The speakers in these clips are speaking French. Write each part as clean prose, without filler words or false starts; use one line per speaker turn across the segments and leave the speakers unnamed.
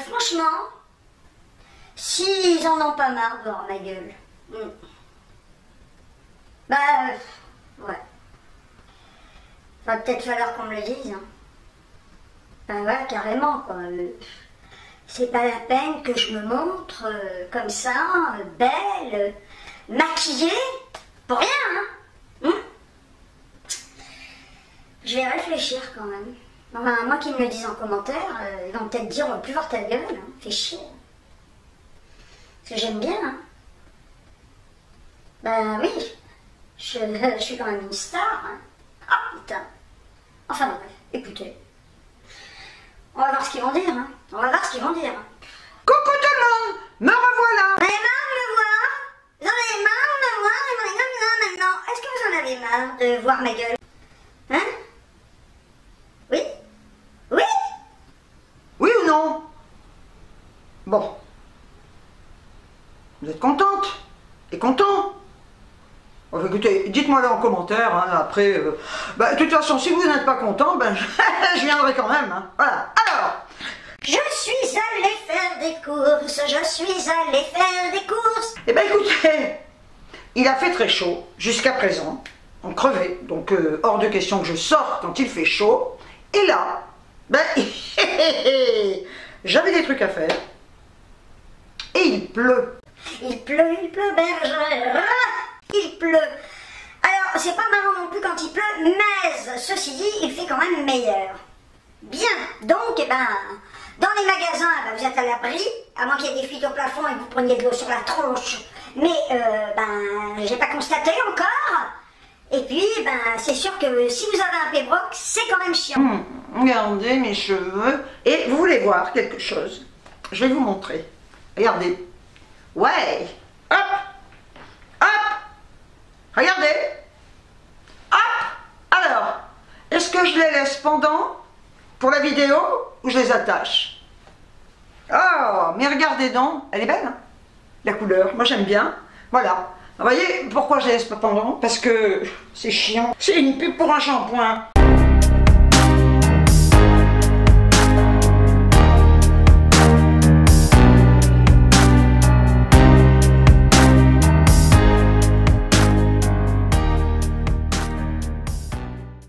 franchement, s'ils en ont pas marre de voir ma gueule, bah, ouais. Va peut-être falloir qu'on me le dise, hein. Ben voilà, carrément, quoi. C'est pas la peine que je me montre comme ça, belle, maquillée, pour rien, hein. Je vais réfléchir quand même. Enfin, moi qui me le disent en commentaire, ils vont peut-être dire on va plus voir ta gueule, hein. Fais chier. Parce que j'aime bien, hein. Ben oui, je suis quand même une star, hein. Ah putain. Enfin bref, écoutez. On va voir ce qu'ils vont dire, hein. On va voir ce qu'ils vont dire.
Coucou tout le monde, me revoilà.
Vous en avez marre de me voir? Vous en avez marre de me voir? J'aimerais comme ça maintenant. Est-ce que vous en avez marre de voir ma gueule? Hein? Oui? Oui?
Oui ou non? Bon. Vous êtes contente? Et content? Enfin, écoutez, dites-moi là en commentaire, hein, après, de toute façon, si vous n'êtes pas content, ben, je viendrai quand même, hein. Voilà, alors.
Je suis allée faire des courses, je suis allée faire des courses.
Eh ben écoutez, il a fait très chaud jusqu'à présent, on crevait, donc hors de question que je sorte quand il fait chaud. Et là, ben, j'avais des trucs à faire, et il pleut.
Il pleut, bergère. Il pleut. Alors, c'est pas marrant non plus quand il pleut, mais ceci dit, il fait quand même meilleur. Bien, donc, eh ben, dans les magasins, ben, vous êtes à l'abri, à moins qu'il y ait des fuites au plafond et que vous preniez de l'eau sur la tronche. Mais, ben, j'ai pas constaté encore. Et puis, ben, c'est sûr que si vous avez un pébroc, c'est quand même chiant.
Regardez mes cheveux. Et vous voulez voir quelque chose? Je vais vous montrer. Regardez. Ouais. Hop. Hop. Regardez. Hop. Alors, est-ce que je les laisse pendant pour la vidéo ou je les attache? Oh, mais regardez donc. Elle est belle, hein, la couleur. Moi, j'aime bien. Voilà. Vous voyez pourquoi je les laisse pas pendant? Parce que c'est chiant. C'est une pub pour un shampoing.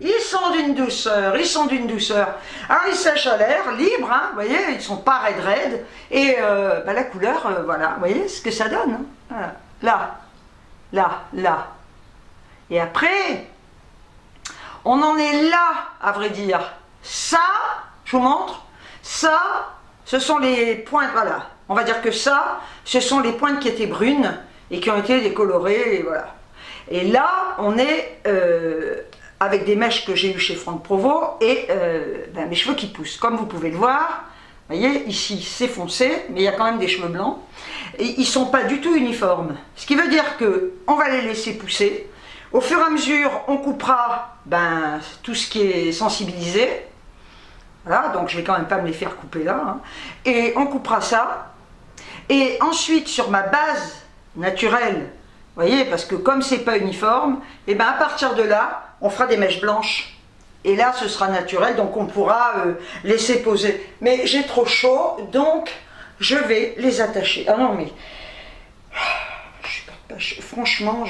Ils sont d'une douceur. Alors ils sèchent à l'air, libre, hein, vous voyez, ils sont pas raides. Et bah, la couleur, voilà, vous voyez ce que ça donne. Hein, voilà. Là, là, là. Et après, on en est là, à vrai dire. Ça, je vous montre, ça, ce sont les pointes, voilà. On va dire que ça, ce sont les pointes qui étaient brunes et qui ont été décolorées, et voilà. Et là, on est avec des mèches que j'ai eues chez Franck Provost et ben, mes cheveux qui poussent. Comme vous pouvez le voir, vous voyez, ici c'est foncé, mais il y a quand même des cheveux blancs. Et ils ne sont pas du tout uniformes. Ce qui veut dire qu'on va les laisser pousser. Au fur et à mesure, on coupera ben, tout ce qui est sensibilisé. Voilà, donc je vais quand même pas me les faire couper là. Hein. Et on coupera ça. Et ensuite, sur ma base naturelle, vous voyez, parce que comme c'est pas uniforme, et ben à partir de là, on fera des mèches blanches. Et là, ce sera naturel, donc on pourra laisser poser. Mais j'ai trop chaud, donc je vais les attacher. Ah non, mais franchement,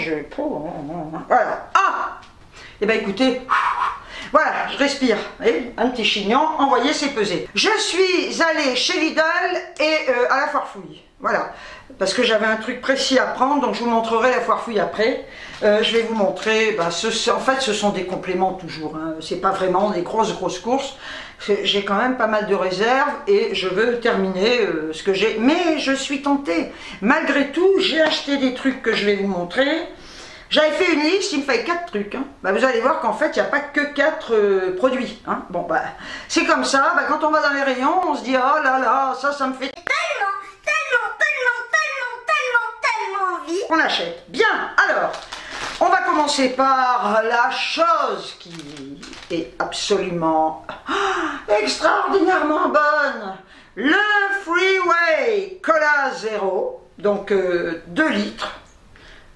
voilà. Ah, et ben écoutez, voilà, je respire. Vous voyez, un petit chignon, envoyez, c'est pesé. Je suis allée chez Lidl et à la foire fouille. Voilà, parce que j'avais un truc précis à prendre, donc je vous montrerai la foire fouille après. Je vais vous montrer, ben, en fait ce sont des compléments toujours, hein. C'est pas vraiment des grosses courses. J'ai quand même pas mal de réserves et je veux terminer ce que j'ai. Mais je suis tentée. Malgré tout, j'ai acheté des trucs que je vais vous montrer. J'avais fait une liste, il me fallait 4 trucs. Hein. Bah, vous allez voir qu'en fait, il n'y a pas que 4 produits. Hein. Bon, bah, c'est comme ça. Bah, quand on va dans les rayons, on se dit, oh là là, ça me fait
tellement envie.
On achète. Bien, alors, on va commencer par la chose qui est absolument extraordinairement bonne. Le Freeway Cola Zéro, donc 2 litres.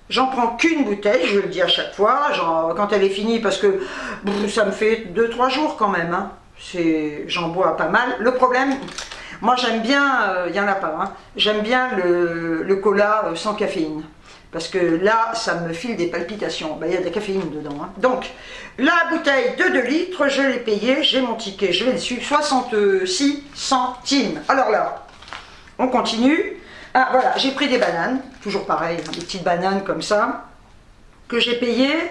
J'en prends qu'une bouteille, je le dis à chaque fois, genre, quand elle est finie, parce que ça me fait 2-3 jours quand même. Hein. J'en bois pas mal. Le problème, Moi j'aime bien, il n'y en a pas, hein, j'aime bien le cola sans caféine. Parce que là, ça me file des palpitations. Ben, il y a de la caféine dedans. Hein. Donc, la bouteille de 2 litres, je l'ai payée, j'ai mon ticket, je l'ai dessus, 66 centimes. Alors là, on continue. Ah voilà, j'ai pris des bananes, toujours pareil, hein, des petites bananes comme ça, que j'ai payées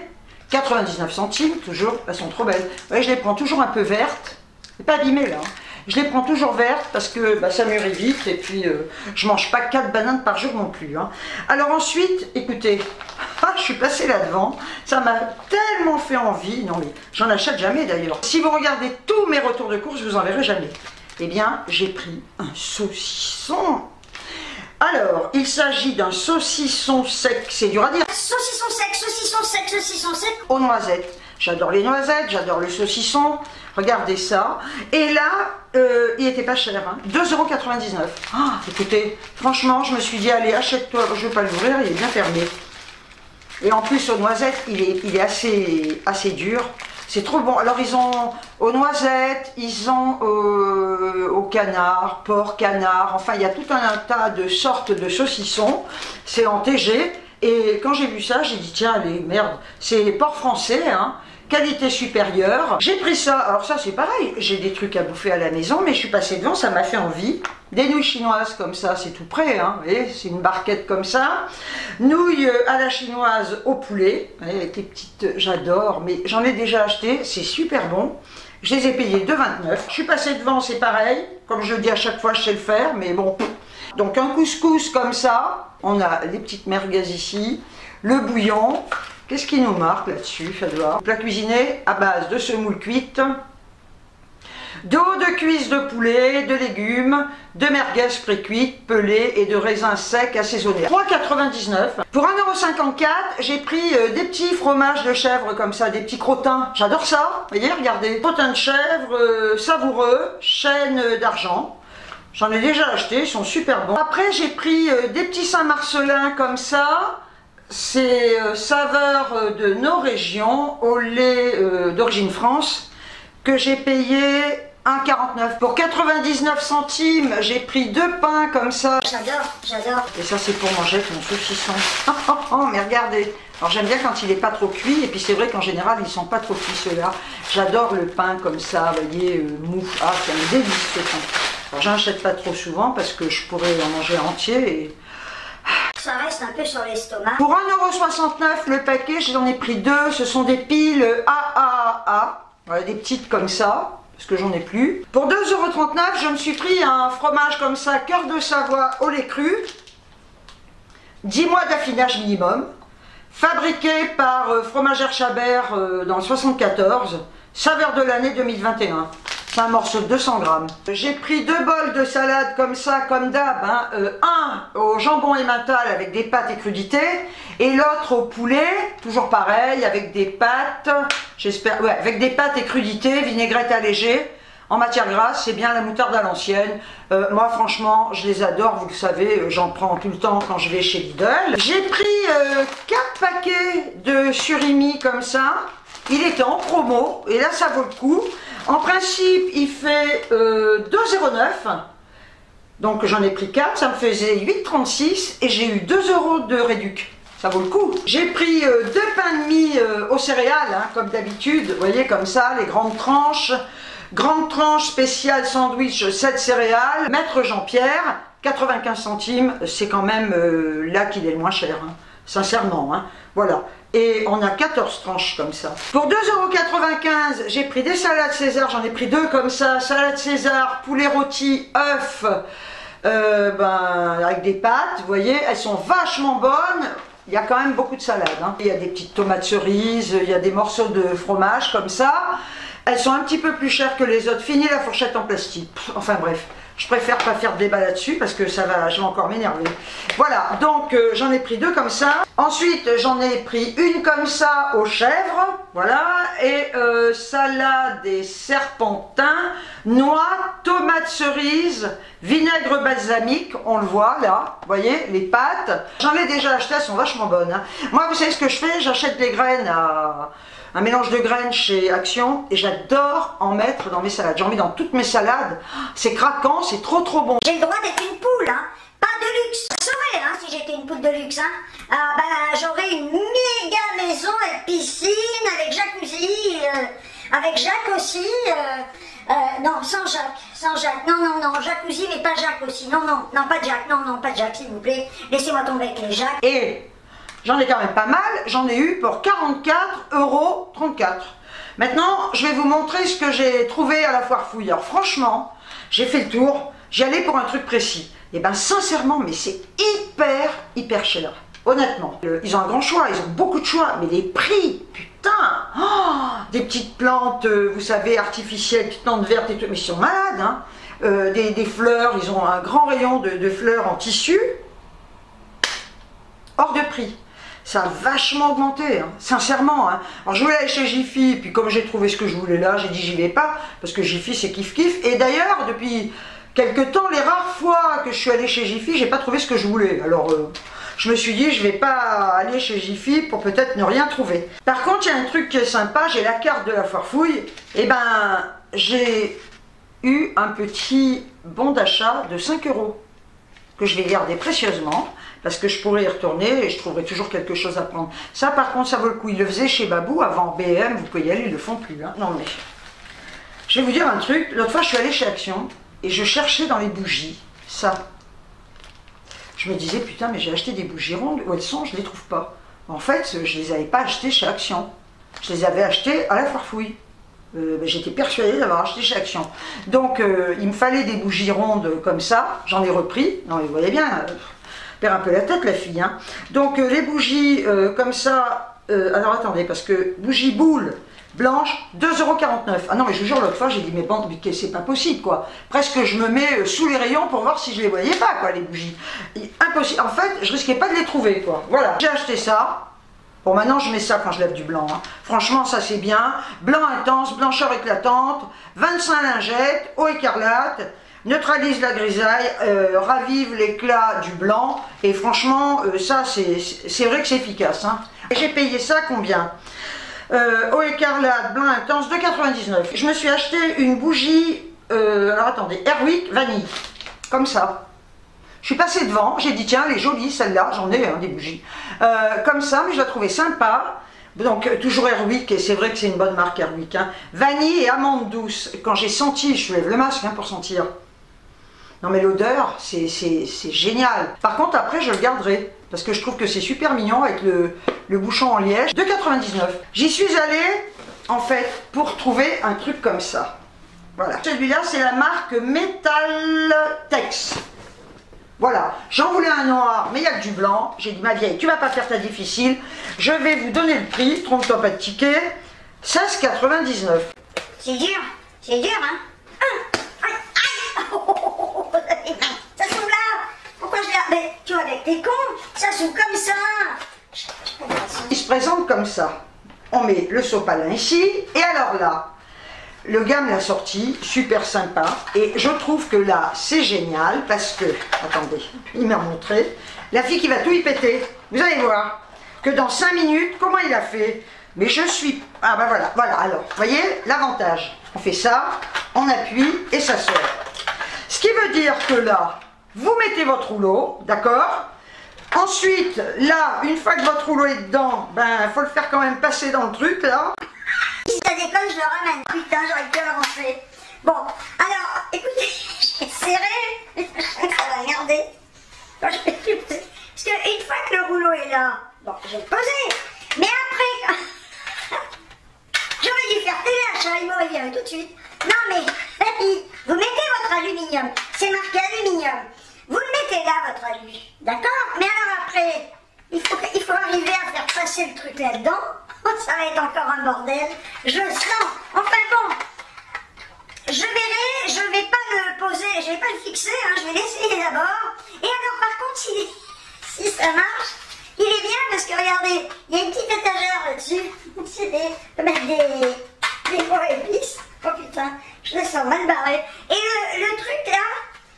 99 centimes, toujours, elles sont trop belles. Vous voyez, je les prends toujours un peu vertes, pas abîmées là. Hein. Je les prends toujours vertes parce que bah, ça mûrit vite et puis je mange pas 4 bananes par jour non plus. Hein. Alors ensuite, écoutez, je suis passée là-devant, ça m'a tellement fait envie, non mais j'en achète jamais d'ailleurs. Si vous regardez tous mes retours de course, vous en verrez jamais. Eh bien, j'ai pris un saucisson. Alors, il s'agit d'un saucisson sec, c'est dur à dire.
Saucisson sec, saucisson sec, saucisson sec.
Aux noisettes. J'adore les noisettes, j'adore le saucisson. Regardez ça. Et là, il était pas cher, hein. 2,99 €. Ah, écoutez, franchement, je me suis dit, allez, achète-toi. Je ne vais pas l'ouvrir, il est bien fermé. Et en plus, aux noisettes, il est assez dur. C'est trop bon. Alors, ils ont aux noisettes, ils ont au canard, porc, canard. Enfin, il y a tout un tas de sortes de saucissons. C'est en TG. Et quand j'ai vu ça, j'ai dit, tiens, allez, merde, c'est porc français, hein. Qualité supérieure. J'ai pris ça, alors ça c'est pareil, j'ai des trucs à bouffer à la maison, mais je suis passée devant, ça m'a fait envie. Des nouilles chinoises comme ça, c'est tout prêt, hein, vous voyez, c'est une barquette comme ça. Nouilles à la chinoise au poulet, vous voyez, avec les petites, j'adore, mais j'en ai déjà acheté, c'est super bon. Je les ai payées 2,29 €. Je suis passée devant, c'est pareil, comme je dis à chaque fois, je sais le faire, mais bon. Donc un couscous comme ça, on a les petites merguez ici, le bouillon. Qu'est-ce qui nous marque là-dessus, Fadwa? Plat cuisiné à base de semoule cuite, d'eau de cuisse de poulet, de légumes, de merguez pré-cuites, pelées et de raisins secs assaisonnés. 3,99 €. Pour 1,54 €, j'ai pris des petits fromages de chèvre comme ça, des petits crottins. J'adore ça. Vous voyez, regardez. Crottins de chèvre, savoureux, chêne d'argent. J'en ai déjà acheté, ils sont super bons. Après, j'ai pris des petits Saint-Marcelin comme ça. C'est saveur de nos régions, au lait d'origine France, que j'ai payé 1,49 €. Pour 99 centimes, j'ai pris 2 pains comme ça.
J'adore, j'adore.
Et ça, c'est pour manger avec mon saucisson. Oh, mais regardez. Alors, j'aime bien quand il n'est pas trop cuit. Et puis, c'est vrai qu'en général, ils ne sont pas trop cuits, ceux-là. J'adore le pain comme ça, vous voyez, mou. Ah, c'est un délice, ce pain. Alors, j'en achète pas trop souvent parce que je pourrais en manger entier et...
Ça reste un peu sur l'estomac.
Pour 1,69 € le paquet, j'en ai pris 2. Ce sont des piles AAA. Voilà, des petites comme ça, parce que j'en ai plus. Pour 2,39 €, je me suis pris un fromage comme ça, cœur de Savoie au lait cru. 10 mois d'affinage minimum. Fabriqué par Fromagère Chabert dans le 74. Saveur de l'année 2021. C'est un morceau de 200 grammes. J'ai pris 2 bols de salade comme ça, comme d'hab. Hein. Un au jambon emmental avec des pâtes et crudités. Et l'autre au poulet, toujours pareil, avec des pâtes. J'espère, ouais, avec des pâtes et crudités, vinaigrette allégée. En matière grasse, c'est bien la moutarde à l'ancienne. Moi, franchement, je les adore. Vous le savez, j'en prends tout le temps quand je vais chez Lidl. J'ai pris 4 paquets de surimi comme ça. Il était en promo. Et là, ça vaut le coup. En principe, il fait 2,09 €. Donc j'en ai pris 4, ça me faisait 8,36 € et j'ai eu 2 € de réduc. Ça vaut le coup. J'ai pris 2 pains de mie aux céréales, hein, comme d'habitude. Vous voyez, comme ça, les grandes tranches. Grande tranche spéciale sandwich 7 céréales. Maître Jean-Pierre, 95 centimes. C'est quand même là qu'il est le moins cher. Hein. Sincèrement. Hein. Voilà. Et on a 14 tranches comme ça. Pour 2,95 €, j'ai pris des salades César, j'en ai pris 2 comme ça. Salade César, poulet rôti, œufs, avec des pâtes, vous voyez, elles sont vachement bonnes. Il y a quand même beaucoup de salades. Hein. Il y a des petites tomates cerises, il y a des morceaux de fromage comme ça. Elles sont un petit peu plus chères que les autres. Fini la fourchette en plastique. Enfin bref. Je préfère pas faire de débat là-dessus parce que ça va, je vais encore m'énerver. Voilà, donc j'en ai pris 2 comme ça. Ensuite, j'en ai pris une comme ça aux chèvres. Voilà, et salade des serpentins, noix, tomates cerises, vinaigre balsamique. On le voit là, vous voyez, les pâtes. J'en ai déjà acheté, elles sont vachement bonnes. Hein. Moi, vous savez ce que je fais? J'achète des graines un mélange de graines chez Action et j'adore en mettre dans mes salades. J'en mets dans toutes mes salades. C'est craquant, c'est trop bon.
J'ai le droit d'être une poule, hein. Pas de luxe. Je saurais, hein, si j'étais une poule de luxe, hein. Ah, bah, j'aurais une méga maison avec piscine, avec jacuzzi, avec Jacques aussi. Non, sans Jacques, sans Jacques. Non, non, non, jacuzzi, mais pas Jacques aussi. Non, non, non, pas de Jacques. Non, non, pas de Jacques, s'il vous plaît. Laissez-moi tomber avec les Jacques.
Et j'en ai quand même pas mal. J'en ai eu pour 44,34 €. Maintenant, je vais vous montrer ce que j'ai trouvé à la foire fouille. Alors franchement, j'ai fait le tour. J'y allais pour un truc précis. Et ben sincèrement, mais c'est hyper cher. Honnêtement. Ils ont un grand choix, ils ont beaucoup de choix. Mais les prix, putain, des petites plantes, vous savez, artificielles, petites plantes vertes et tout. Mais ils sont malades, hein. Des fleurs, ils ont un grand rayon de fleurs en tissu. Hors de prix. Ça a vachement augmenté, hein, sincèrement. Hein. Alors je voulais aller chez Jiffy, puis comme j'ai trouvé ce que je voulais là, j'ai dit j'y vais pas, parce que Jiffy c'est kiff-kiff. Et d'ailleurs, depuis quelques temps, les rares fois que je suis allée chez Jiffy, j'ai pas trouvé ce que je voulais. Alors je me suis dit, je vais pas aller chez Jiffy pour peut-être ne rien trouver. Par contre, il y a un truc qui est sympa, j'ai la carte de la foire fouille. Et ben, j'ai eu un petit bon d'achat de 5 € que je vais garder précieusement. Parce que je pourrais y retourner et je trouverai toujours quelque chose à prendre. Ça, par contre, ça vaut le coup. Ils le faisaient chez Babou avant BM. Vous pouvez y aller, ils le font plus. Hein. Non, mais je vais vous dire un truc. L'autre fois, je suis allée chez Action et je cherchais dans les bougies ça. Je me disais, putain, mais j'ai acheté des bougies rondes. Où elles sont? Je ne les trouve pas. En fait, je ne les avais pas achetées chez Action. Je les avais achetées à la foire fouille. J'étais persuadée d'avoir acheté chez Action. Donc, il me fallait des bougies rondes comme ça. J'en ai repris. Non, mais vous voyez bien. Un peu la tête la fille, hein. Donc les bougies comme ça, alors attendez, parce que bougie boule blanche 2,49 €. Ah non mais je vous jure, l'autre fois j'ai dit mais bon, c'est pas possible quoi, presque je me mets sous les rayons pour voir si je les voyais pas quoi, les bougies, impossible. En fait je risquais pas de les trouver quoi. Voilà, j'ai acheté ça. Bon maintenant je mets ça quand je lève du blanc, hein. Franchement ça c'est bien, blanc intense, blancheur éclatante, 25 lingettes, eau écarlate, neutralise la grisaille, ravive l'éclat du blanc, et franchement, ça c'est vrai que c'est efficace. Hein. J'ai payé ça combien? Eau écarlate, blanc intense, 2,99 €. Je me suis acheté une bougie, alors attendez, Airwick vanille, comme ça. Je suis passée devant, j'ai dit tiens, elle est jolie celle-là, j'en ai des bougies. Comme ça, mais je la trouvais sympa. Donc toujours Airwick, et c'est vrai que c'est une bonne marque Airwick. Hein. Vanille et amande douce. Quand j'ai senti, je lève le masque hein, pour sentir. Non mais l'odeur, c'est génial. Par contre, après, je le garderai. Parce que je trouve que c'est super mignon avec le bouchon en liège. 2,99 €. J'y suis allée, en fait, pour trouver un truc comme ça. Voilà. Celui-là, c'est la marque Metaltex. Voilà. J'en voulais un noir, mais il n'y a que du blanc. J'ai dit, ma vieille, tu vas pas faire ta difficile. Je vais vous donner le prix. Trompe-toi pas de ticket. 16,99 €.
C'est dur, hein. Ça s'ouvre là. Pourquoi je l'ai... Mais tu vois, avec tes cons, ça s'ouvre comme ça.
Il se présente comme ça. On met le sopalin ici. Et alors là, le gars me l'a sorti, super sympa. Et je trouve que là, c'est génial parce que... Attendez, il m'a montré. La fille qui va tout y péter. Vous allez voir que dans 5 minutes, comment il a fait? Mais je suis... Ah ben voilà, voilà. Alors, vous voyez, l'avantage. On fait ça, on appuie et ça sort. Ce qui veut dire que là, vous mettez votre rouleau, d'accord? Ensuite, là, une fois que votre rouleau est dedans, ben, il faut le faire quand même passer dans le truc, là.
Si ça déconne, je le ramène. Putain, j'aurais pu avancer. Bon, alors, écoutez, j'ai serré. Ça va merder. Parce qu'une fois que le rouleau est là, bon, je vais le poser. Mais après, j'aurais dû faire téléachat, il m'aurait viré tout de suite. Non mais, vous mettez votre aluminium, c'est marqué aluminium. Vous le mettez là, votre alu, d'accord? Mais alors après, il faut arriver à faire passer le truc là-dedans. Ça va être encore un bordel. Je le sens. Enfin bon, je verrai, je vais pas le poser, je vais pas le fixer, hein, je vais l'essayer d'abord. Et alors par contre, si ça marche, il est bien parce que regardez, il y a une petite étagère là-dessus. C'est de mettre des pois épices. Oh putain, je le sens mal barré. Et le truc là,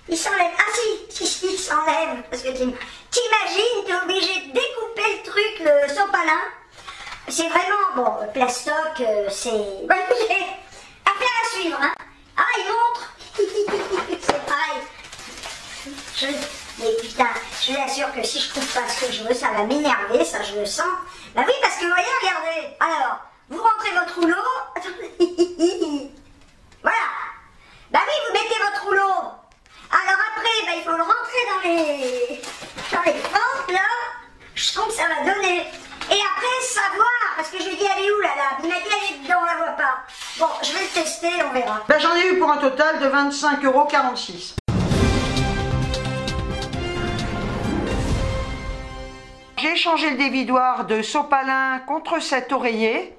il s'enlève. Ah si, il s'enlève. Parce que t'imagines, t'es obligé de découper le truc, le sopalin. c'est vraiment, bon, Plastoc, c'est... Ouais, affaire à suivre, hein. Ah, il montre. C'est pareil. Mais putain, je vous assure que si je trouve pas ce que je veux, ça va m'énerver, ça je le sens. Bah oui, parce que vous voyez, regardez. Alors, vous rentrez votre rouleau. Voilà. Bah oui, vous mettez votre rouleau. Alors après, bah, il faut le rentrer dans les fentes, là. Je sens que ça va donner. Et après, savoir, parce que je lui ai dit, elle est où, là, il m'a dit, elle est dedans, on la voit pas. Bon, je vais le tester, on verra.
Ben, j'en ai eu pour un total de 25,46 €. J'ai échangé le dévidoir de sopalin contre cet oreiller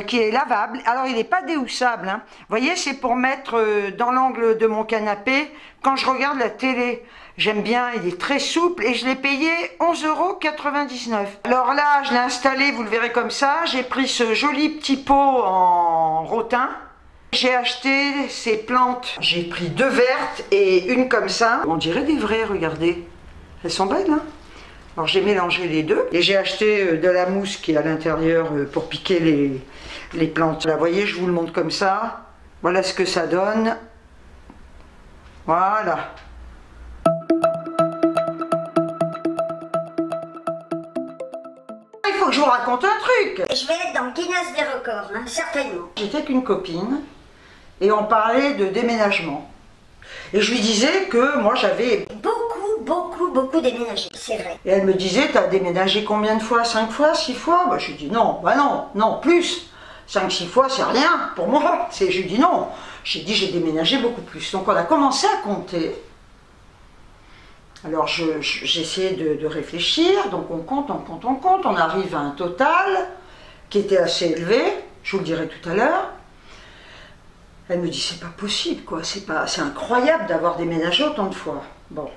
qui est lavable. Alors, il n'est pas déhoussable, hein. Vous voyez, c'est pour mettre dans l'angle de mon canapé quand je regarde la télé. J'aime bien, il est très souple et je l'ai payé 11,99 €. Alors là, je l'ai installé, vous le verrez comme ça. J'ai pris ce joli petit pot en rotin. J'ai acheté ces plantes. J'ai pris 2 vertes et une comme ça. On dirait des vraies, regardez. Elles sont belles, hein. Alors j'ai mélangé les deux et j'ai acheté de la mousse qui est à l'intérieur pour piquer les plantes. Là, vous voyez, je vous le montre comme ça. Voilà ce que ça donne. Voilà. Il faut que je vous raconte un truc.
Je vais être dans le Guinness des records, hein, certainement.
J'étais avec une copine et on parlait de déménagement. Et je lui disais que moi j'avais
beaucoup déménagé, c'est vrai.
Et elle me disait, t'as déménagé combien de fois? 5 fois, 6 fois? Bah, je lui dis non, bah non, plus. 5-6 fois, c'est rien pour moi. Je lui dis non. J'ai dit, j'ai déménagé beaucoup plus. Donc on a commencé à compter. Alors j'ai essayé de réfléchir, donc on compte, on arrive à un total qui était assez élevé, je vous le dirai tout à l'heure. Elle me dit, c'est pas possible, quoi, c'est incroyable d'avoir déménagé autant de fois. Bon.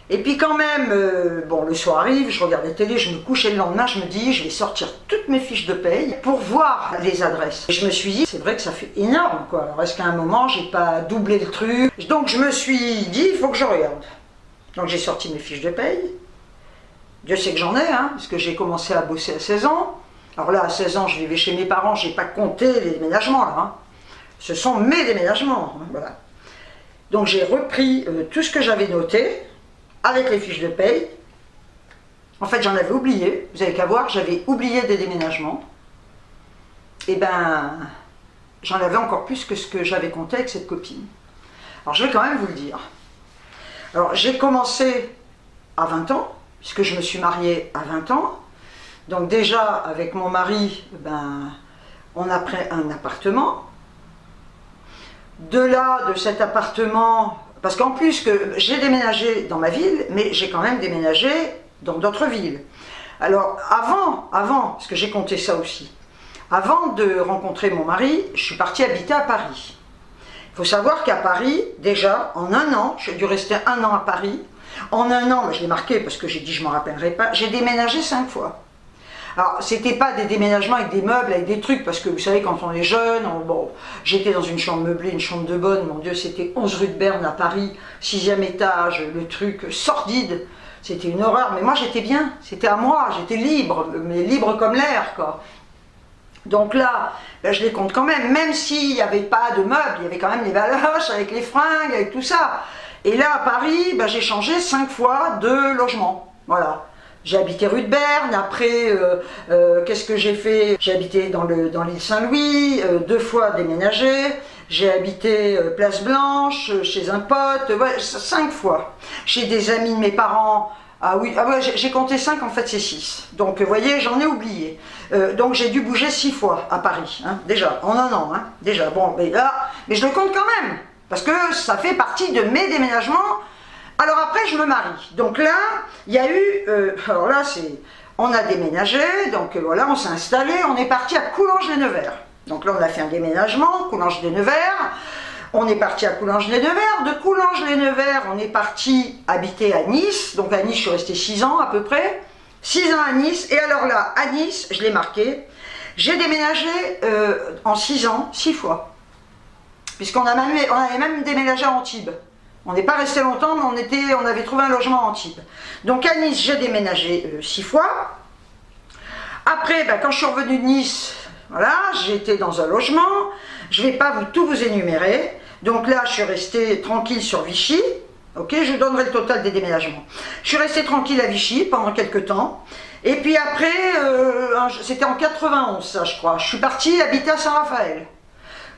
Et puis quand même, bon, le soir arrive, je regarde la télé, je me couche et le lendemain, je me dis, je vais sortir toutes mes fiches de paye pour voir les adresses. Et je me suis dit, c'est vrai que ça fait énorme, quoi. Alors est-ce qu'à un moment, j'ai pas doublé le truc? Donc je me suis dit, il faut que je regarde. Donc j'ai sorti mes fiches de paye. Dieu sait que j'en ai, hein, parce que j'ai commencé à bosser à 16 ans. Alors là, à 16 ans, je vivais chez mes parents, j'ai pas compté les déménagements, là. Hein. Ce sont mes déménagements, hein, voilà. Donc j'ai repris tout ce que j'avais noté, avec les fiches de paye. En fait, j'en avais oublié. Vous avez qu'à voir, j'avais oublié des déménagements. Et ben, j'en avais encore plus que ce que j'avais compté avec cette copine. Alors, je vais quand même vous le dire. Alors, j'ai commencé à 20 ans, puisque je me suis mariée à 20 ans. Donc déjà, avec mon mari, ben, on a pris un appartement. De là, de cet appartement... Parce qu'en plus que j'ai déménagé dans ma ville, mais j'ai quand même déménagé dans d'autres villes. Alors avant, parce que j'ai compté ça aussi, avant de rencontrer mon mari, je suis partie habiter à Paris. Il faut savoir qu'à Paris, déjà, en un an, j'ai dû rester 1 an à Paris. En 1 an, je l'ai marqué parce que j'ai dit je ne m'en rappellerai pas, j'ai déménagé 5 fois. Alors, c'était pas des déménagements avec des meubles, avec des trucs, parce que vous savez, quand on est jeune, bon, j'étais dans une chambre meublée, une chambre de bonne, mon Dieu, c'était 11 rue de Berne à Paris, 6e étage, le truc sordide, c'était une horreur, mais moi j'étais bien, c'était à moi, j'étais libre, mais libre comme l'air, quoi. Donc là, ben, je les compte quand même s'il n'y avait pas de meubles, il y avait quand même les baloches avec les fringues, avec tout ça. Et là, à Paris, ben, j'ai changé 5 fois de logement, voilà. J'ai habité rue de Berne, après, qu'est-ce que j'ai fait? J'ai habité dans l'île Saint-Louis, 2 fois déménagé, j'ai habité Place Blanche, chez un pote, ouais, 5 fois. Chez des amis de mes parents, ah oui, ah ouais, j'ai compté 5, en fait c'est 6. Donc vous voyez, j'en ai oublié. Donc j'ai dû bouger 6 fois à Paris, hein, déjà, en 1 an, hein, déjà. Bon, mais là, mais je le compte quand même, parce que ça fait partie de mes déménagements. Alors après, je me marie. Donc là, il y a eu... alors là, on a déménagé, donc voilà, on s'est installé, on est parti à Coulanges-les-Nevers. Donc là, on a fait un déménagement, Coulanges-les-Nevers. On est parti à Coulanges-les-Nevers. De Coulanges-les-Nevers, on est parti habiter à Nice. Donc à Nice, je suis restée 6 ans à peu près. 6 ans à Nice. Et alors là, à Nice, je l'ai marqué, j'ai déménagé en 6 ans, 6 fois. Puisqu'on avait même déménagé à Antibes. On n'est pas resté longtemps, mais on avait trouvé un logement à Antibes. Donc à Nice, j'ai déménagé 6 fois. Après, ben, quand je suis revenue de Nice, voilà, j'étais dans un logement. Je ne vais pas tout vous énumérer. Donc là, je suis restée tranquille sur Vichy. Ok, je vous donnerai le total des déménagements. Je suis restée tranquille à Vichy pendant quelques temps. Et puis après, c'était en 91, ça je crois. Je suis partie habiter à Saint-Raphaël.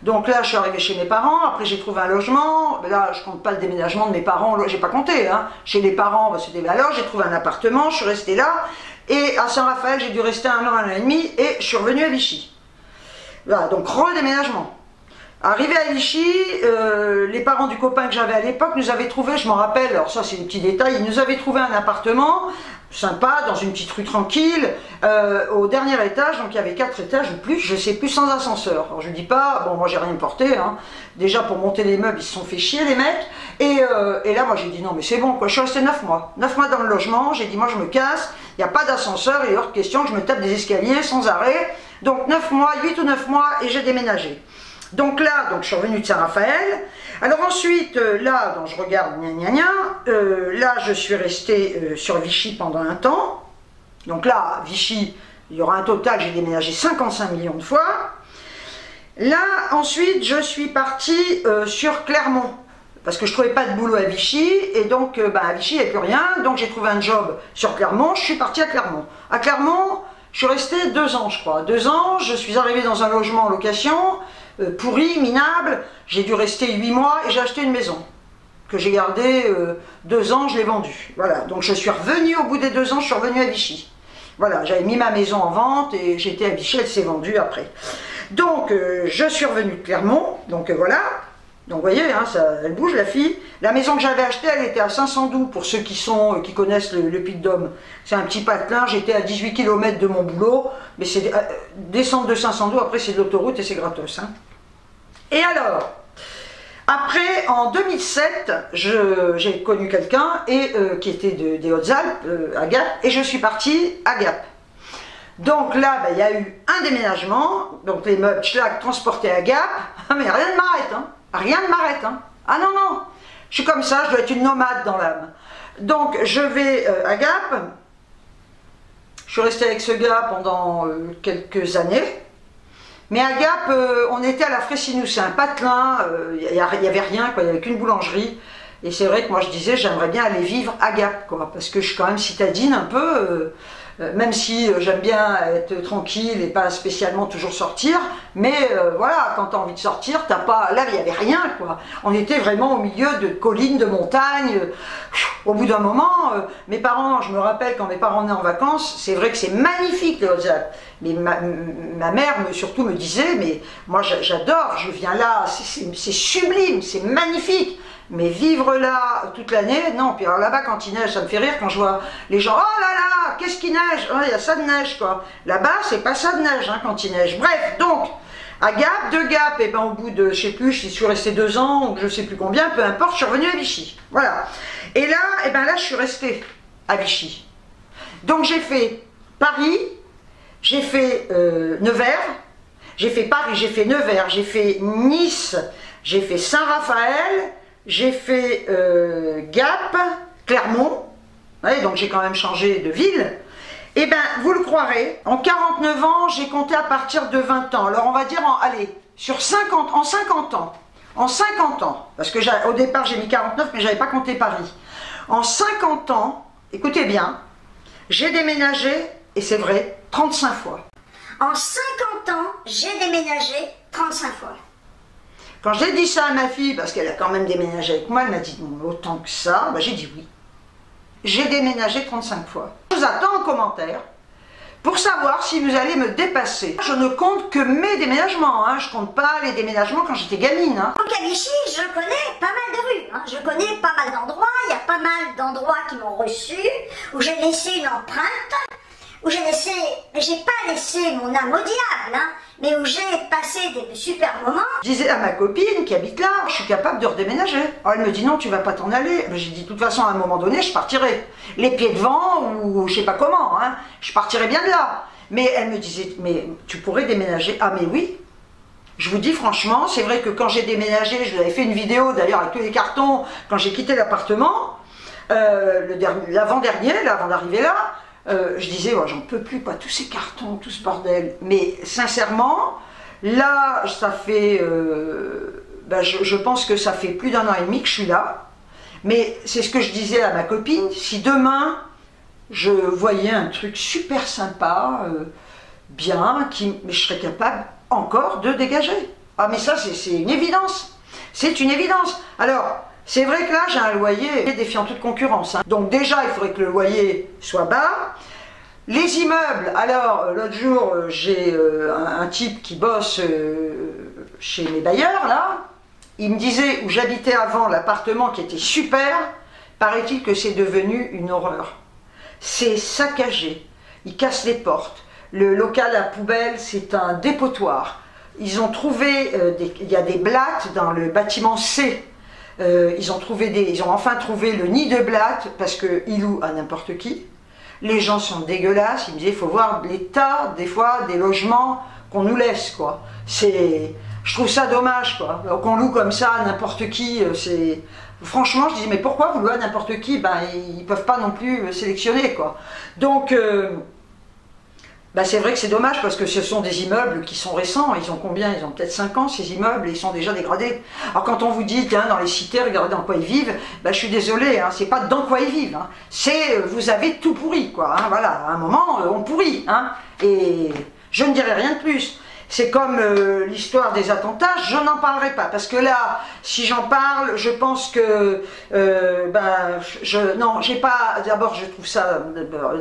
Donc là, je suis arrivée chez mes parents. Après, j'ai trouvé un logement. Là, je ne compte pas le déménagement de mes parents. J'ai pas compté. Hein. Chez les parents, bah, c'était alors. J'ai trouvé un appartement. Je suis restée là. Et à Saint-Raphaël, j'ai dû rester 1 an et demi. Et je suis revenue à Vichy. Voilà, donc redéménagement. Arrivé à Vichy, les parents du copain que j'avais à l'époque nous avaient trouvé, je m'en rappelle, alors ça c'est des petits détails, ils nous avaient trouvé un appartement sympa, dans une petite rue tranquille, au dernier étage, donc il y avait 4 étages ou plus, je sais plus, sans ascenseur. Alors je dis pas, bon moi j'ai rien porté, hein. Déjà pour monter les meubles ils se sont fait chier les mecs, et là moi j'ai dit non mais c'est bon quoi, je suis restée 9 mois, 9 mois dans le logement, j'ai dit moi je me casse, il n'y a pas d'ascenseur, il est hors de question que je me tape des escaliers sans arrêt, donc 9 mois, 8 ou 9 mois et j'ai déménagé. Donc là, je suis revenue de Saint-Raphaël. Alors ensuite, là, je regarde, là, je suis restée sur Vichy pendant un temps. Donc là, Vichy, il y aura un total, j'ai déménagé 55 millions de fois. Là, ensuite, je suis partie sur Clermont. Parce que je ne trouvais pas de boulot à Vichy. Et donc, à Vichy, il n'y avait plus rien. Donc j'ai trouvé un job sur Clermont. Je suis partie à Clermont. À Clermont, je suis restée 2 ans, je crois. 2 ans, je suis arrivée dans un logement en location. Pourri, minable, j'ai dû rester 8 mois et j'ai acheté une maison que j'ai gardée 2 ans, je l'ai vendue. Voilà, donc je suis revenue au bout des 2 ans, je suis revenue à Vichy. Voilà, j'avais mis ma maison en vente et j'étais à Vichy, elle s'est vendue après. Donc je suis revenue de Clermont, donc voilà. Donc vous voyez, hein, ça, elle bouge la fille. La maison que j'avais achetée, elle était à Saint-Sandoux, pour ceux qui connaissent le Puy-de-Dôme. C'est un petit patelin, j'étais à 18 km de mon boulot, mais c'est descendre de Saint-Sandoux, après c'est de l'autoroute et c'est gratos. Hein. Et alors, après, en 2007, j'ai connu quelqu'un qui était des Hautes-Alpes, à Gap, et je suis partie à Gap. Donc là, il y a eu un déménagement, donc les meubles, schlac, transportés à Gap, mais rien ne m'arrête, hein. Rien ne m'arrête, hein. Ah non, non, je suis comme ça, je dois être une nomade dans l'âme. Donc je vais à Gap, je suis restée avec ce gars pendant quelques années, mais à Gap, on était à la Fraissinou, c'est un patelin, il n'y avait rien, quoi, il n'y avait qu'une boulangerie, et c'est vrai que moi je disais, j'aimerais bien aller vivre à Gap, quoi, parce que je suis quand même citadine un peu, même si j'aime bien être tranquille et pas spécialement toujours sortir, mais voilà, quand tu as envie de sortir, t'as pas... Là, il n'y avait rien, quoi. On était vraiment au milieu de collines, de montagnes. Au bout d'un moment, mes parents, je me rappelle quand mes parents venaient en vacances, c'est vrai que c'est magnifique les Hautes-Alpes, mais ma mère surtout me disait, mais moi j'adore, je viens là, c'est sublime, c'est magnifique. Mais vivre là toute l'année, non. Puis alors là-bas, quand il neige, ça me fait rire quand je vois les gens, oh là là, qu'est-ce qui neige? Oh, il y a ça de neige, quoi. Là-bas, c'est pas ça de neige, hein, quand il neige. Bref, donc, à Gap, de Gap, et ben au bout de, je sais plus, je suis restée 2 ans, ou je sais plus combien, peu importe, je suis revenue à Vichy. Voilà. Et là, et ben là, je suis restée à Vichy. Donc j'ai fait Paris, j'ai fait Nevers, j'ai fait Paris, j'ai fait Nevers, j'ai fait Nice, j'ai fait Saint-Raphaël, j'ai fait Gap, Clermont, ouais, donc j'ai quand même changé de ville. Et bien, vous le croirez, en 49 ans, j'ai compté à partir de 20 ans. Alors on va dire, allez, en 50 ans. En 50 ans, parce que au départ j'ai mis 49, mais j'avais pas compté Paris. En 50 ans, écoutez bien, j'ai déménagé, et c'est vrai, 35 fois.
En 50 ans, j'ai déménagé 35 fois.
Quand j'ai dit ça à ma fille, parce qu'elle a quand même déménagé avec moi, elle m'a dit non, autant que ça, ben, j'ai dit oui. J'ai déménagé 35 fois. Je vous attends en commentaire pour savoir si vous allez me dépasser. Je ne compte que mes déménagements, hein. Je ne compte pas les déménagements quand j'étais gamine. Hein.
Donc à Vichy, je connais pas mal de rues, hein. Je connais pas mal d'endroits, il y a pas mal d'endroits qui m'ont reçu, où j'ai laissé une empreinte, où j'ai pas laissé mon âme au diable, hein, mais où j'ai passé des super moments.
Je disais à ma copine qui habite là, je suis capable de redéménager. Alors elle me dit non, tu vas pas t'en aller. J'ai dit de toute façon à un moment donné, je partirai. Les pieds devant ou je sais pas comment, hein, je partirai bien de là. Mais elle me disait, mais tu pourrais déménager. Ah mais oui. Je vous dis franchement, c'est vrai que quand j'ai déménagé, je vous avais fait une vidéo d'ailleurs avec tous les cartons, quand j'ai quitté l'appartement, l'avant-dernier, là, avant d'arriver là, je disais, oh, j'en peux plus, quoi, tous ces cartons, tout ce bordel. Mais sincèrement, là, ça fait, je pense que ça fait plus d'1 an et demi que je suis là. Mais c'est ce que je disais à ma copine, si demain, je voyais un truc super sympa, bien, mais je serais capable encore de dégager. Ah mais ça, c'est une évidence. C'est une évidence. Alors, c'est vrai que là, j'ai un loyer défiant toute concurrence. Hein. Donc déjà, il faudrait que le loyer soit bas. Les immeubles, alors, l'autre jour, j'ai un type qui bosse chez mes bailleurs, là. Il me disait, où j'habitais avant, l'appartement qui était super, paraît-il que c'est devenu une horreur. C'est saccagé. Ils cassent les portes. Le local à poubelle, c'est un dépotoir. Ils ont trouvé, il y a des blattes dans le bâtiment C. Ils ont enfin trouvé le nid de blattes parce qu'ils louent à n'importe qui. Les gens sont dégueulasses. Ils me disaient, il faut voir l'état, des fois, des logements qu'on nous laisse, quoi. Je trouve ça dommage, quoi. Qu'on loue comme ça à n'importe qui, Franchement, je disais, mais pourquoi vous louez à n'importe qui? Ben, ils ne peuvent pas non plus sélectionner, quoi. Donc, c'est vrai que c'est dommage parce que ce sont des immeubles qui sont récents. Ils ont combien? Ils ont peut-être 5 ans, ces immeubles, et ils sont déjà dégradés. Alors, quand on vous dit, tiens, dans les cités, regardez dans quoi ils vivent, je suis désolée, hein, c'est pas dans quoi ils vivent. Hein. C'est, vous avez tout pourri, quoi. Hein, voilà, à un moment, on pourrit. Hein, et je ne dirai rien de plus. C'est comme l'histoire des attentats, je n'en parlerai pas, parce que là, si j'en parle, je pense que, non, j'ai pas, d'abord je trouve ça,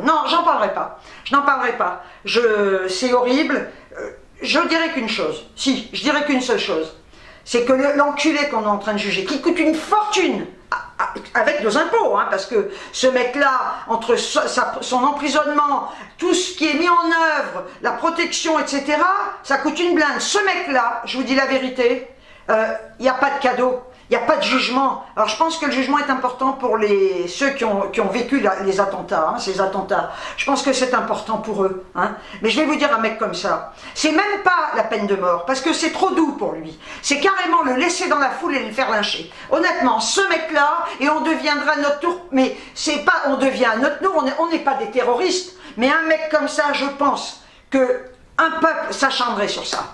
non, j'en parlerai pas, je n'en parlerai pas, c'est horrible, je dirais qu'une chose, si, je dirais qu'une seule chose, c'est que l'enculé qu'on est en train de juger, qui coûte une fortune, avec nos impôts, hein, parce que ce mec-là, entre son emprisonnement, tout ce qui est mis en œuvre, la protection, etc., ça coûte une blinde. Ce mec-là, je vous dis la vérité, il n'y a pas de cadeau, il n'y a pas de jugement. Alors je pense que le jugement est important pour ceux qui ont vécu les attentats, hein, ces attentats. Je pense que c'est important pour eux. Hein. Mais je vais vous dire, un mec comme ça, c'est même pas la peine de mort, parce que c'est trop doux pour lui. C'est carrément le laisser dans la foule et le faire lyncher. Honnêtement, ce mec-là, et on deviendra notre tour, mais c'est pas on devient notre tour, on n'est pas des terroristes, mais un mec comme ça, je pense que un peuple s'acharnerait sur ça.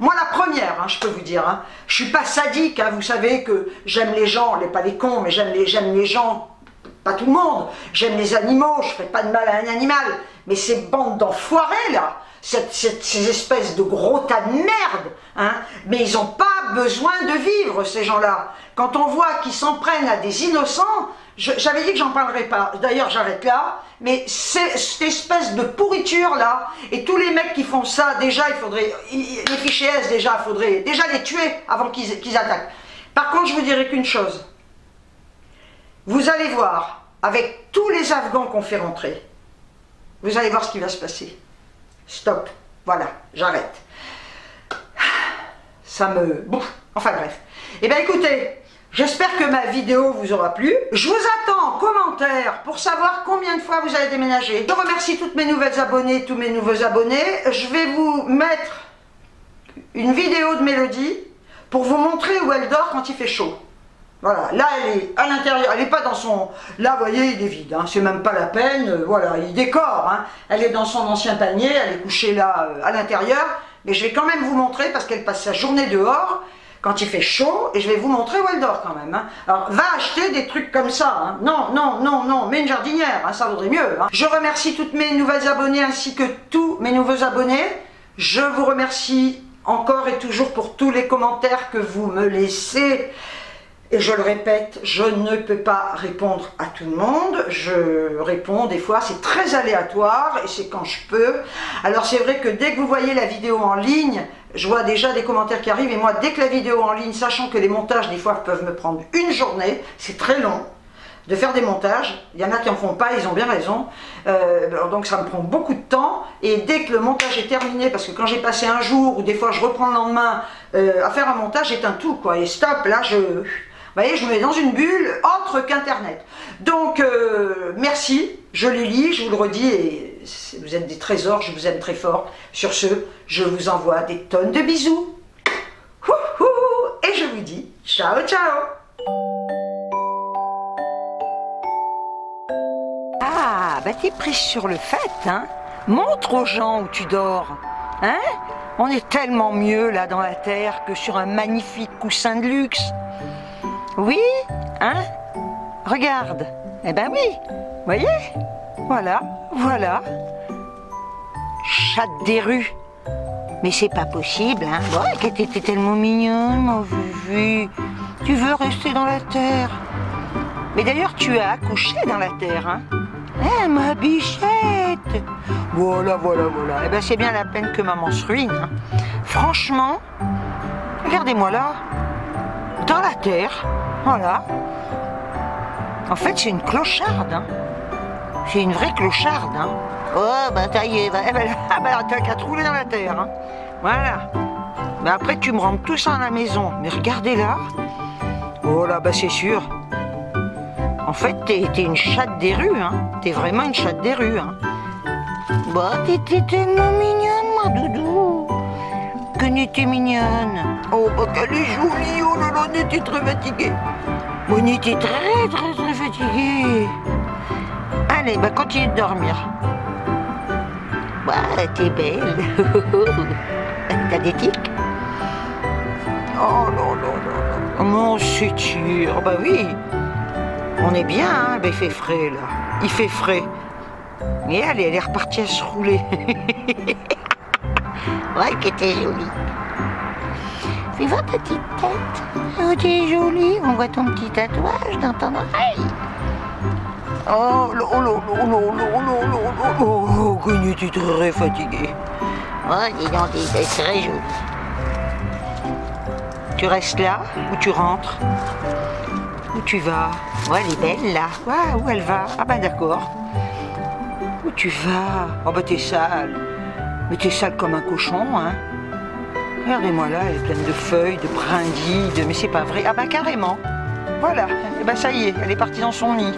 Moi la première, hein, je peux vous dire, hein, je suis pas sadique, hein, vous savez que j'aime les gens, pas les cons, mais j'aime les gens, pas tout le monde, j'aime les animaux, je ferai pas de mal à un animal, mais ces bandes d'enfoirés là, ces espèces de gros tas de merde, hein, mais ils n'ont pas besoin de vivre ces gens-là. Quand on voit qu'ils s'en prennent à des innocents, j'avais dit que j'en parlerais pas, d'ailleurs j'arrête là, mais cette espèce de pourriture là, et tous les mecs qui font ça, déjà il faudrait, les fichiers S déjà, il faudrait déjà les tuer avant qu'ils attaquent. Par contre je vous dirais qu'une chose, vous allez voir, avec tous les Afghans qu'on fait rentrer, vous allez voir ce qui va se passer. Stop, voilà, j'arrête. Ça me bouffe, enfin bref. Eh bien écoutez, j'espère que ma vidéo vous aura plu. Je vous attends en commentaire pour savoir combien de fois vous allez déménager. Je remercie toutes mes nouvelles abonnées, tous mes nouveaux abonnés. Je vais vous mettre une vidéo de Mélodie pour vous montrer où elle dort quand il fait chaud. Voilà, là elle est à l'intérieur, elle n'est pas dans son... Là vous voyez il est vide, hein, c'est même pas la peine, voilà, il décore. Hein. Elle est dans son ancien panier, elle est couchée là à l'intérieur. Mais je vais quand même vous montrer parce qu'elle passe sa journée dehors. Quand il fait chaud, et je vais vous montrer où elle dort quand même. Hein. Alors, va acheter des trucs comme ça. Hein. Non, non, non, non, mets une jardinière, hein, ça vaudrait mieux. Hein. Je remercie toutes mes nouvelles abonnées ainsi que tous mes nouveaux abonnés. Je vous remercie encore et toujours pour tous les commentaires que vous me laissez. Et je le répète, je ne peux pas répondre à tout le monde. Je réponds des fois, c'est très aléatoire et c'est quand je peux. Alors c'est vrai que dès que vous voyez la vidéo en ligne, je vois déjà des commentaires qui arrivent. Et moi, dès que la vidéo en ligne, sachant que les montages des fois peuvent me prendre une journée, c'est très long de faire des montages. Il y en a qui en font pas, ils ont bien raison. Donc ça me prend beaucoup de temps. Et dès que le montage est terminé, parce que quand j'ai passé un jour, ou des fois je reprends le lendemain, à faire un montage, j'éteins tout, quoi. Et stop, là vous voyez, je me mets dans une bulle autre qu'Internet. Donc, merci, je les lis, je vous le redis, et vous êtes des trésors, je vous aime très fort. Sur ce, je vous envoie des tonnes de bisous. Et je vous dis ciao, ciao. Ah, bah t'es prise sur le fait, hein. Montre aux gens où tu dors, hein. On est tellement mieux là dans la terre que sur un magnifique coussin de luxe. Oui, hein. Regarde. Eh ben oui, voyez. Voilà, voilà. Chatte des rues. Mais c'est pas possible, hein. Ouais, t'étais tellement mignonne, mon Vuvu. Tu veux rester dans la terre. Mais d'ailleurs, tu as accouché dans la terre, hein. Eh, ma bichette. Voilà, voilà, voilà. Eh ben, c'est bien la peine que maman se ruine, hein. Franchement, regardez-moi là. Dans la terre, voilà. En fait, c'est une clocharde, hein. C'est une vraie clocharde, hein. Oh, bah ça y est, bah, t'as qu'à te rouler dans la terre, hein. Voilà. Mais après, tu me rentres tout ça à la maison. Mais regardez là. Oh là, bah c'est sûr. En fait, t'es une chatte des rues, hein. T'es vraiment une chatte des rues, hein. Bah, t'étais tellement mignonne, ma doudou. Que n'était mignonne. Oh, bah qu'elle est jolie. Oh là là, on était très fatiguée. On était très, très, très fatiguée. Allez, bah continue de dormir. Bah, t'es belle. T'as des tics? Oh là là là là. Mon sûr. Bah oui. On est bien, hein. Bah, il fait frais, là. Il fait frais. Mais elle est repartie à se rouler. Ouais, qu'elle était jolie. Fais voir ta petite tête. Oh, t'es jolie. On voit ton petit tatouage dans ton oreille. Oh, là, là, là, là, là, là, là, oh, que tu es très fatiguée. Oh, dis donc, t'es très jolie. Tu restes là ou tu rentres? Où tu vas? Ouais, elle est belle là. Ouais, où elle va? Ah bah d'accord. Où tu vas? Oh bah t'es sale. Mais t'es sale comme un cochon, hein. Regardez-moi là, elle est pleine de feuilles, de brindilles, mais c'est pas vrai. Ah bah carrément. Voilà, et bah ça y est, elle est partie dans son nid.